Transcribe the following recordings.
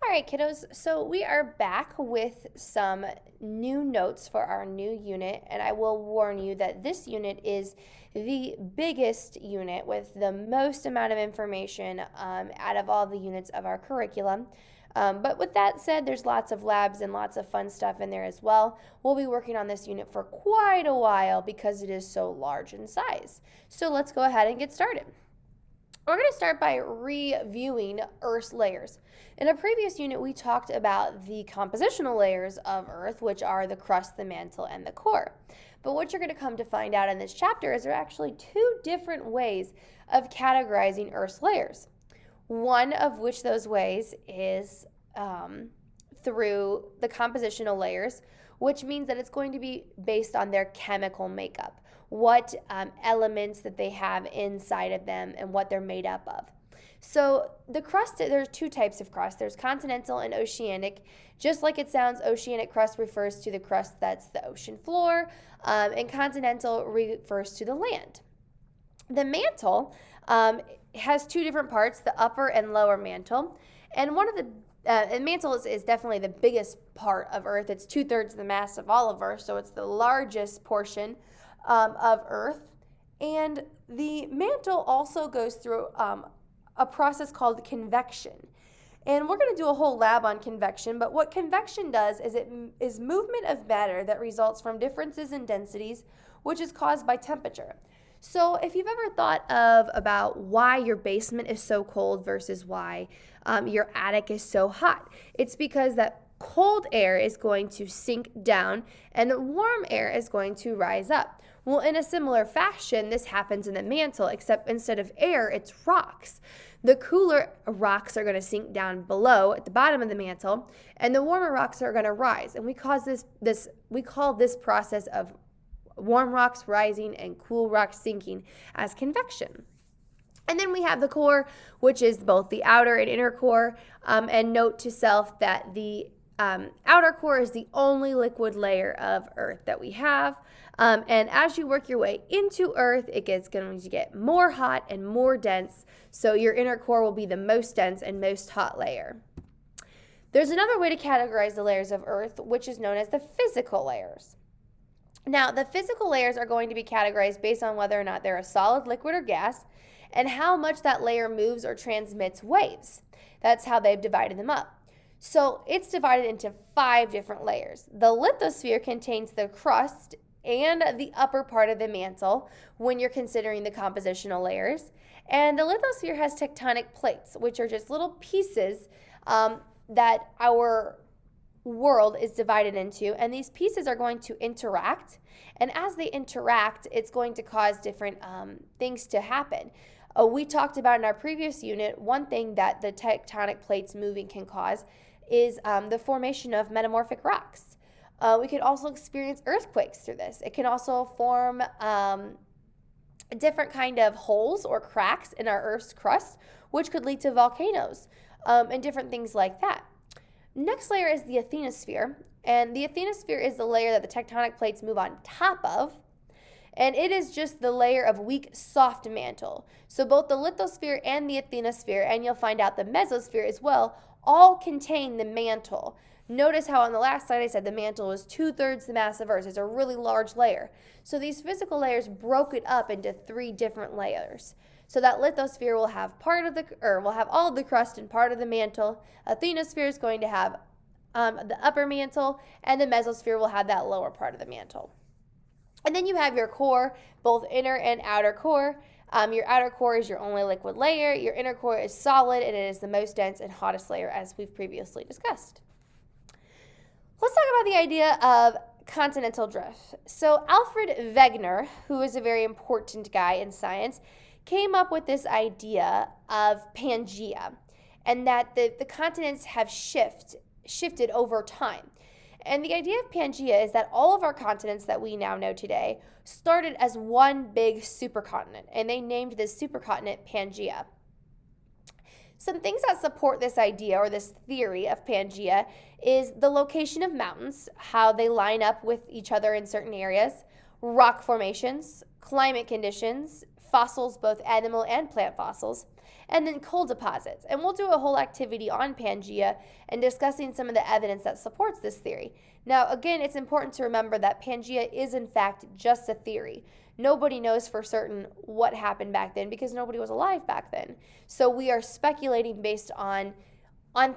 All right, kiddos, so we are back with some new notes for our new unit, and I will warn you that this unit is the biggest unit with the most amount of information out of all the units of our curriculum. But with that said, there's lots of labs and lots of fun stuff in there as well. We'll be working on this unit for quite a while because it is so large in size. So let's go ahead and get started. We're going to start by reviewing Earth's layers. In a previous unit, we talked about the compositional layers of Earth, which are the crust, the mantle, and the core. But what you're going to come to find out in this chapter is there are actually two different ways of categorizing Earth's layers. One of which those ways is through the compositional layers, which means that it's going to be based on their chemical makeup, what elements that they have inside of them and what they're made up of. So the crust, there's two types of crust. There's continental and oceanic. Just like it sounds, oceanic crust refers to the crust that's the ocean floor, and continental refers to the land. The mantle has two different parts, the upper and lower mantle. And one of the mantle is definitely the biggest part of Earth. It's 2/3 the mass of all of Earth, so it's the largest portion of Earth. And the mantle also goes through a process called convection. And we're going to do a whole lab on convection, but what convection does is it is movement of matter that results from differences in densities, which is caused by temperature. So if you've ever thought about why your basement is so cold versus why your attic is so hot, it's because that cold air is going to sink down and warm air is going to rise up. Well, in a similar fashion, this happens in the mantle, except instead of air, it's rocks. The cooler rocks are going to sink down below at the bottom of the mantle, and the warmer rocks are going to rise. And we call this process of warm rocks rising and cool rocks sinking as convection. And then we have the core, which is both the outer and inner core. And note to self that the outer core is the only liquid layer of Earth that we have. And as you work your way into Earth, it's going to get more hot and more dense. So your inner core will be the most dense and most hot layer. There's another way to categorize the layers of Earth, which is known as the physical layers. Now, the physical layers are going to be categorized based on whether or not they're a solid, liquid, or gas, and how much that layer moves or transmits waves. That's how they've divided them up. So it's divided into 5 different layers. The lithosphere contains the crust and the upper part of the mantle when you're considering the compositional layers. And the lithosphere has tectonic plates, which are just little pieces that our world is divided into, and these pieces are going to interact, and as they interact, it's going to cause different things to happen. We talked about in our previous unit, one thing that the tectonic plates moving can cause is the formation of metamorphic rocks. We could also experience earthquakes through this. It can also form different kind of holes or cracks in our Earth's crust, which could lead to volcanoes and different things like that. Next layer is the asthenosphere, and the asthenosphere is the layer that the tectonic plates move on top of, and it is just the layer of weak, soft mantle. So both the lithosphere and the asthenosphere, and you'll find out the mesosphere as well, all contain the mantle. Notice how on the last slide I said the mantle was 2/3 the mass of Earth. It's a really large layer. So these physical layers broke it up into 3 different layers. So that lithosphere will have will have all of the crust and part of the mantle. Asthenosphere is going to have the upper mantle, and the mesosphere will have that lower part of the mantle. And then you have your core, both inner and outer core. Your outer core is your only liquid layer. Your inner core is solid, and it is the most dense and hottest layer, as we've previously discussed. Let's talk about the idea of continental drift. So Alfred Wegener, who is a very important guy in science, came up with this idea of Pangea, and that the continents have shifted over time. And the idea of Pangea is that all of our continents that we now know today started as one big supercontinent, and they named this supercontinent Pangea. Some things that support this idea or this theory of Pangea is the location of mountains, how they line up with each other in certain areas, rock formations, climate conditions, fossils, both animal and plant fossils, and then coal deposits. And we'll do a whole activity on Pangea and discussing some of the evidence that supports this theory. Now, again, it's important to remember that Pangea is in fact just a theory. Nobody knows for certain what happened back then because nobody was alive back then. So we are speculating based on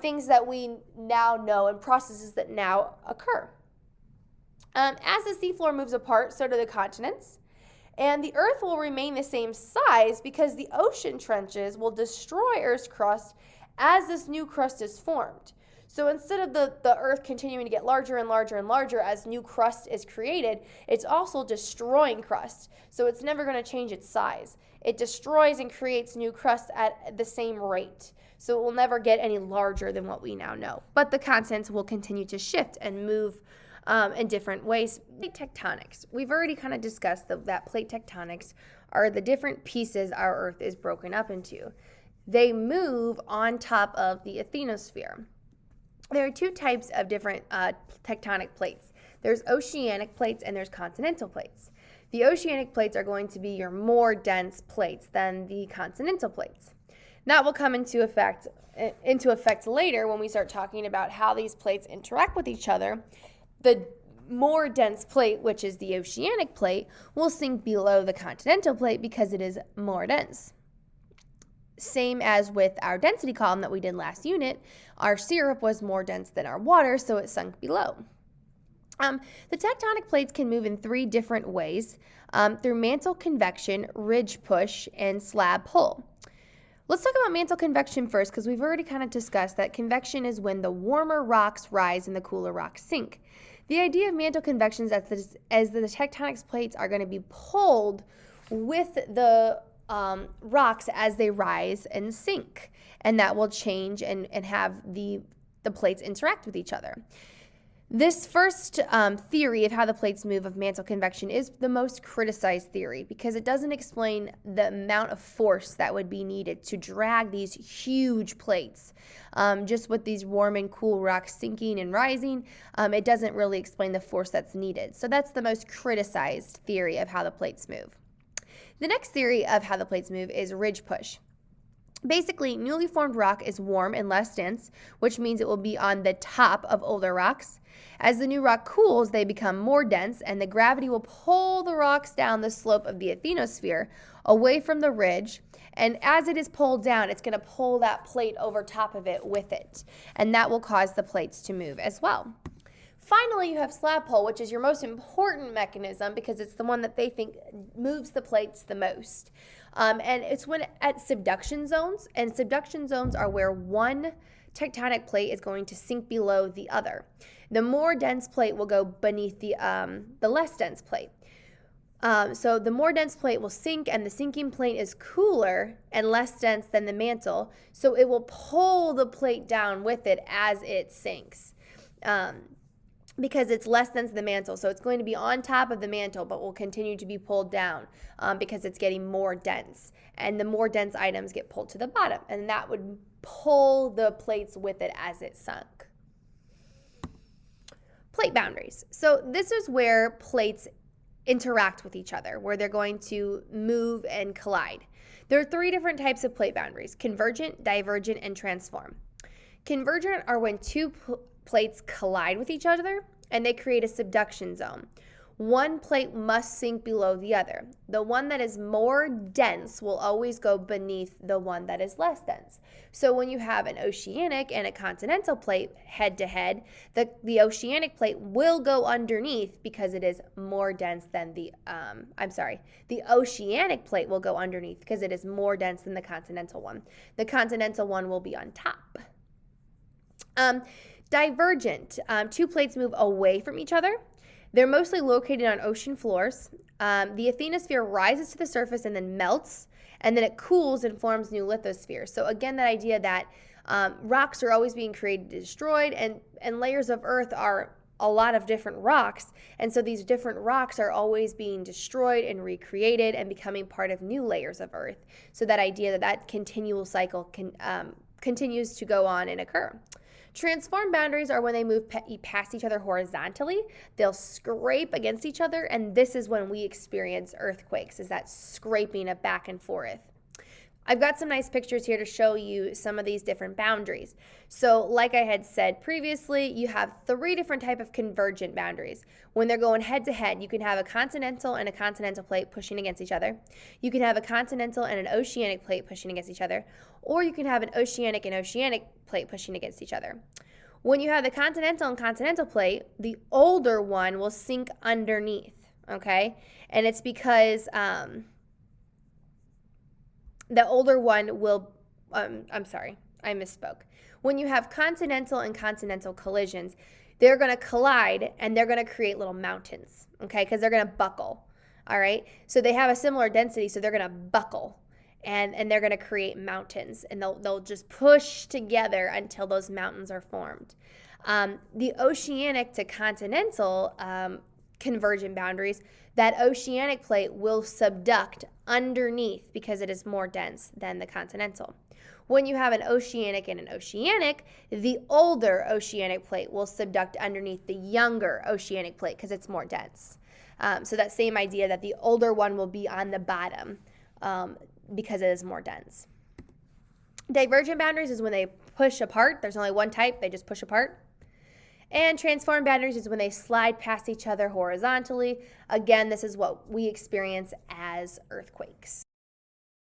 things that we now know and processes that now occur. As the seafloor moves apart, so do the continents. And the Earth will remain the same size because the ocean trenches will destroy Earth's crust as this new crust is formed. So instead of the Earth continuing to get larger and larger and larger as new crust is created, it's also destroying crust. So it's never going to change its size. It destroys and creates new crust at the same rate. So it will never get any larger than what we now know. But the continents will continue to shift and move in different ways. Plate tectonics. We've already kind of discussed that plate tectonics are the different pieces our Earth is broken up into. They move on top of the asthenosphere. There are two types of different tectonic plates. There's oceanic plates and there's continental plates. The oceanic plates are going to be your more dense plates than the continental plates. That will come into effect later when we start talking about how these plates interact with each other. The more dense plate, which is the oceanic plate, will sink below the continental plate because it is more dense. Same as with our density column that we did last unit, our syrup was more dense than our water, so it sunk below. The tectonic plates can move in three different ways, through mantle convection, ridge push, and slab pull. Let's talk about mantle convection first because we've already kind of discussed that convection is when the warmer rocks rise and the cooler rocks sink. The idea of mantle convection is as the tectonic plates are going to be pulled with the rocks as they rise and sink, and that will change and have the plates interact with each other. This first theory of how the plates move of mantle convection is the most criticized theory because it doesn't explain the amount of force that would be needed to drag these huge plates. Just with these warm and cool rocks sinking and rising, it doesn't really explain the force that's needed. So that's the most criticized theory of how the plates move. The next theory of how the plates move is ridge push. Basically, newly formed rock is warm and less dense, which means it will be on the top of older rocks. As the new rock cools, they become more dense, and the gravity will pull the rocks down the slope of the asthenosphere away from the ridge. And as it is pulled down, it's going to pull that plate over top of it with it. And that will cause the plates to move as well. Finally, you have slab pole, which is your most important mechanism because it's the one that they think moves the plates the most. And it's when at subduction zones, and subduction zones are where one tectonic plate is going to sink below the other. The more dense plate will go beneath the less dense plate. So the more dense plate will sink, and the sinking plate is cooler and less dense than the mantle, so it will pull the plate down with it as it sinks. Because it's less dense than the mantle. So it's going to be on top of the mantle, but will continue to be pulled down because it's getting more dense. And the more dense items get pulled to the bottom. And that would pull the plates with it as it sunk. Plate boundaries. So this is where plates interact with each other, where they're going to move and collide. There are three different types of plate boundaries: convergent, divergent, and transform. Convergent are when two plates collide with each other and they create a subduction zone. One plate must sink below the other. The one that is more dense will always go beneath the one that is less dense. So when you have an oceanic and a continental plate head to head, the oceanic plate will go underneath because it is more dense than the oceanic plate will go underneath because it is more dense than the continental one. The continental one will be on top. Divergent, two plates move away from each other. They're mostly located on ocean floors. The asthenosphere rises to the surface and then melts, and then it cools and forms new lithospheres. So again, that idea that rocks are always being created and destroyed, and layers of earth are a lot of different rocks, and so these different rocks are always being destroyed and recreated and becoming part of new layers of earth. So that idea that continual cycle continues to go on and occur. Transform boundaries are when they move past each other horizontally. They'll scrape against each other, and this is when we experience earthquakes, is that scraping of back and forth. I've got some nice pictures here to show you some of these different boundaries. So like I had said previously, you have 3 different types of convergent boundaries. When they're going head to head, you can have a continental and a continental plate pushing against each other. You can have a continental and an oceanic plate pushing against each other. Or you can have an oceanic and oceanic plate pushing against each other. When you have the continental and continental plate, the older one will sink underneath, okay? And it's because the older one will, I'm sorry, I misspoke. When you have continental and continental collisions, they're going to collide and they're going to create little mountains, okay, because they're going to buckle, all right? So they have a similar density, so they're going to buckle and they're going to create mountains, and they'll just push together until those mountains are formed. The oceanic to continental convergent boundaries, that oceanic plate will subduct underneath because it is more dense than the continental. When you have an oceanic and an oceanic, the older oceanic plate will subduct underneath the younger oceanic plate because it's more dense. So that same idea that the older one will be on the bottom because it is more dense. Divergent boundaries is when they push apart. There's only one type, they just push apart. And transform boundaries is when they slide past each other horizontally. Again, this is what we experience as earthquakes.